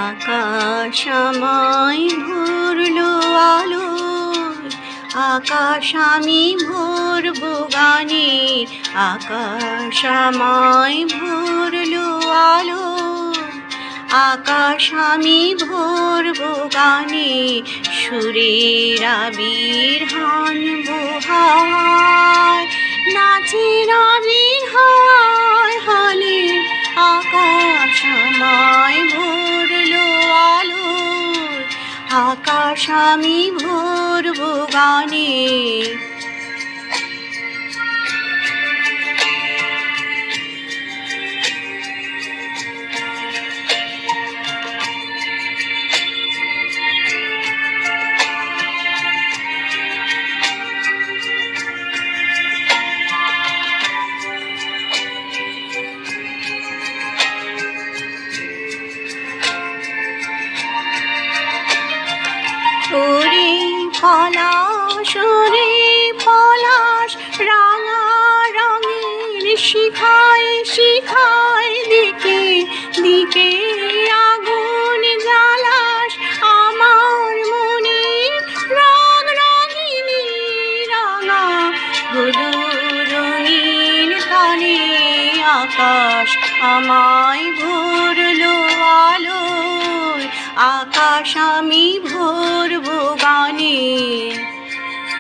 আকাশ আমায় ভরলো আলোয়, আকাশ আমি ভরবো গানে। আকাশ আমায় ভরলো আলোয়, আকাশ আমি ভরবো গানে। সুরের আবির হানবো হাওয়ায়, নাচের আবির হাওয়ায় হানে। আকাশ আমায় ভরলো আলোয়, আকাশ আমি ভরবো গানে। ওরে পলাশ, ওরে পলাশ, রাঙা রঙের শিখায় শিখায় দিকে দিকে আগুন জ্বালাস আমার মনে। রং রঙিনী রাঙা হলুদ রঙিন তানে। আকাশ আমায় ভরলো আলোয়, আকাশ আমি ভরবো গানে।